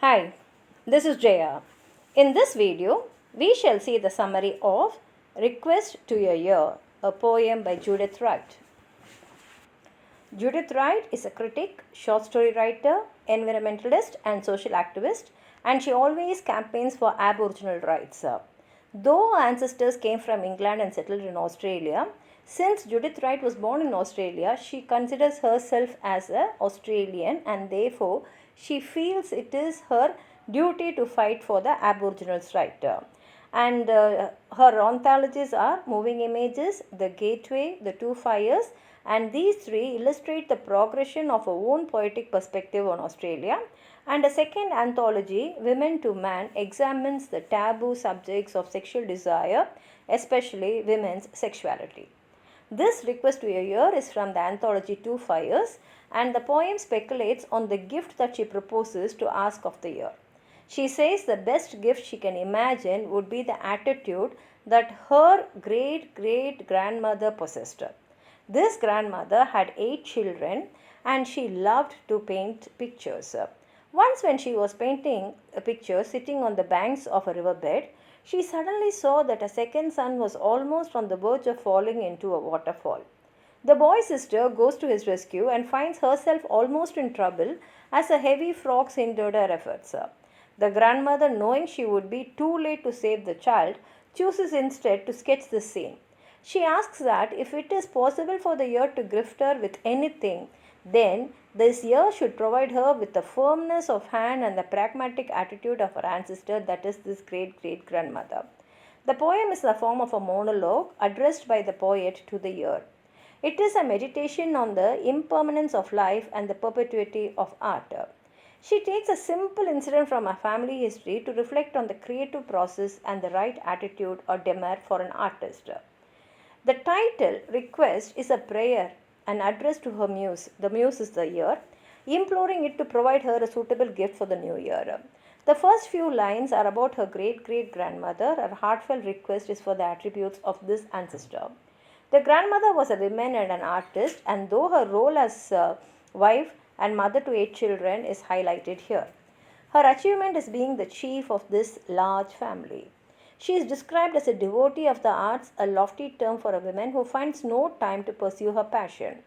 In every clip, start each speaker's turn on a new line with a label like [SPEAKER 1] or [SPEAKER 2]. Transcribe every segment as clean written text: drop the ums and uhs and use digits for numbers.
[SPEAKER 1] Hi, this is Jaya. In this video, we shall see the summary of Request to a Year, a poem by Judith Wright. Judith Wright is a critic, short story writer, environmentalist, and social activist, and she always campaigns for Aboriginal rights. Though her ancestors came from England and settled in Australia, since Judith Wright was born in Australia, she considers herself as an Australian and therefore she feels it is her duty to fight for the Aboriginals' right. And her anthologies are Moving Images, The Gateway, The Two Fires, and these three illustrate the progression of her own poetic perspective on Australia. And a second anthology, Women to Man, examines the taboo subjects of sexual desire, especially women's sexuality. This Request to a Year is from the anthology Two Fires, and the poem speculates on the gift that she proposes to ask of the year. She says the best gift she can imagine would be the attitude that her great great grandmother possessed. This grandmother had 8 children and she loved to paint pictures. Once, when she was painting a picture sitting on the banks of a riverbed, she suddenly saw that a second son was almost on the verge of falling into a waterfall. The boy's sister goes to his rescue and finds herself almost in trouble as a heavy frogs hindered her efforts. The grandmother, knowing she would be too late to save the child, chooses instead to sketch this scene. She asks that if it is possible for the year to gift her with anything, then this year should provide her with the firmness of hand and the pragmatic attitude of her ancestor, that is, this great great grandmother. The poem is the form of a monologue addressed by the poet to the year. It is a meditation on the impermanence of life and the perpetuity of art. She takes a simple incident from her family history to reflect on the creative process and the right attitude or demeanor for an artist. The title, Request, is a prayer, an address to her muse. The muse is the year, imploring it to provide her a suitable gift for the new year. The first few lines are about her great great grandmother. Her heartfelt request is for the attributes of this ancestor. The grandmother was a woman and an artist, and though her role as wife and mother to 8 children is highlighted here, her achievement is being the chief of this large family. She is described as a devotee of the arts, a lofty term for a woman who finds no time to pursue her passion.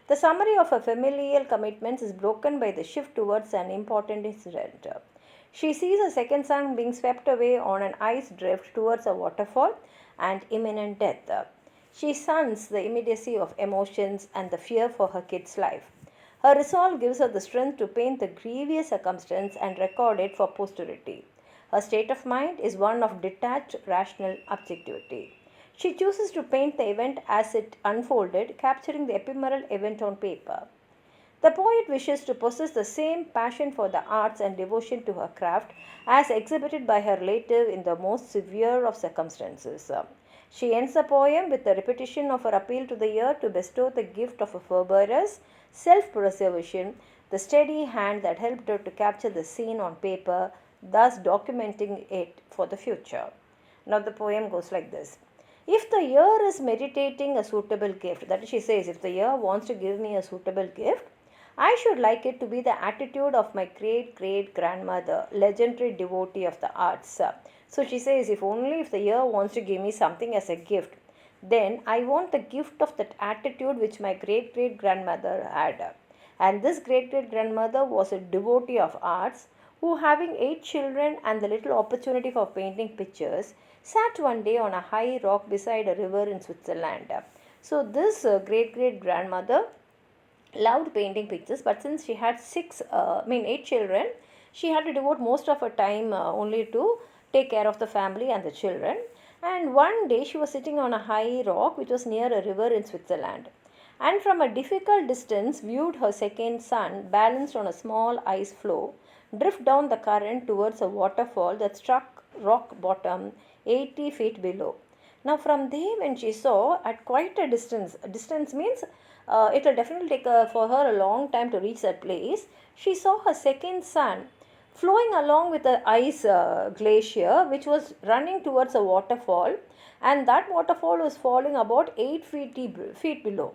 [SPEAKER 1] The summary of her familial commitments is broken by the shift towards an important incident. She sees a second son being swept away on an ice drift towards a waterfall and imminent death. She shuns the immediacy of emotions and the fear for her kid's life. Her resolve gives her the strength to paint the grievous circumstance and record it for posterity. Her state of mind is one of detached, rational objectivity. She chooses to paint the event as it unfolded, capturing the ephemeral event on paper. The poet wishes to possess the same passion for the arts and devotion to her craft as exhibited by her relative in the most severe of circumstances. She ends the poem with a repetition of her appeal to the year to bestow the gift of a forbearance, self-preservation, the steady hand that helped her to capture the scene on paper, thus documenting it for the future. Now the poem goes like this. If the year is meditating a suitable gift, that is, she says, if the year wants to give me a suitable gift, I should like it to be the attitude of my great great grandmother, legendary devotee of the arts. So she says, if the year wants to give me something as a gift, then I want the gift of that attitude which my great great grandmother had. And this great great grandmother was a devotee of arts who, having 8 children and the little opportunity for painting pictures, sat one day on a high rock beside a river in Switzerland. So this great great grandmother loved painting pictures, but since she had 8 children, she had to devote most of her time only to take care of the family and the children. And one day she was sitting on a high rock which was near a river in Switzerland, and from a difficult distance viewed her second son balanced on a small ice floe drift down the current towards a waterfall that struck rock bottom 80 feet below. Now from there, when she saw at quite a distance means it will definitely take for her a long time to reach that place, she saw her second son flowing along with the ice glacier which was running towards a waterfall, and that waterfall was falling about 8 feet below.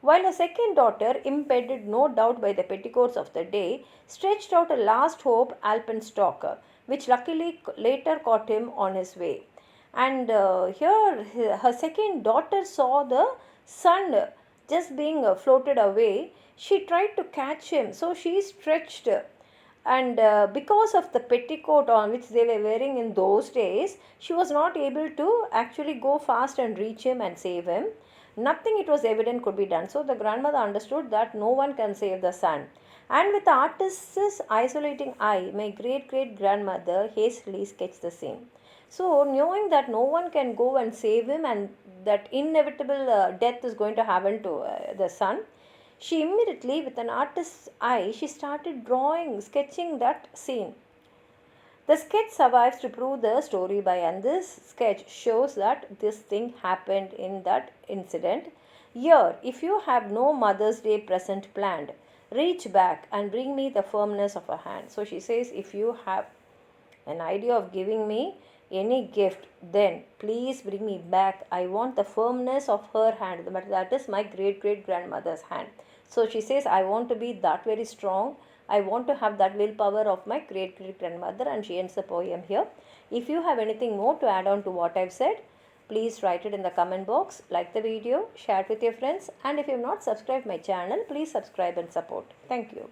[SPEAKER 1] while her second daughter, impeded no doubt by the petticoats of the day, stretched out a last hope alpenstock, which luckily later caught him on his way. And here her second daughter saw the sun just being floated away. She tried to catch him, so she stretched, and because of the petticoat on which they were wearing in those days, she was not able to actually go fast and reach him and save him. Nothing, it was evident, could be done. So the grandmother understood that no one can save the sun. And with the artist's isolating eye, my great great grandmother hastily sketched the scene. So, knowing that no one can go and save him and that inevitable death is going to happen to the son, she immediately, with an artist's eye, she started drawing, sketching that scene. The sketch survives to prove the story by, and this sketch shows that this thing happened in that incident. Here, if you have no Mother's Day present planned, reach back and bring me the firmness of a hand. So she says, if you have an idea of giving me any gift, then please bring me back. I want the firmness of her hand, but that is my great great grandmother's hand. So she says, I want to be that very strong. I want to have that willpower of my great great grandmother, and she ends the poem here. If you have anything more to add on to what I've said, please write it in the comment box, like the video, share it with your friends, and if you have not subscribed my channel, please subscribe and support. Thank you.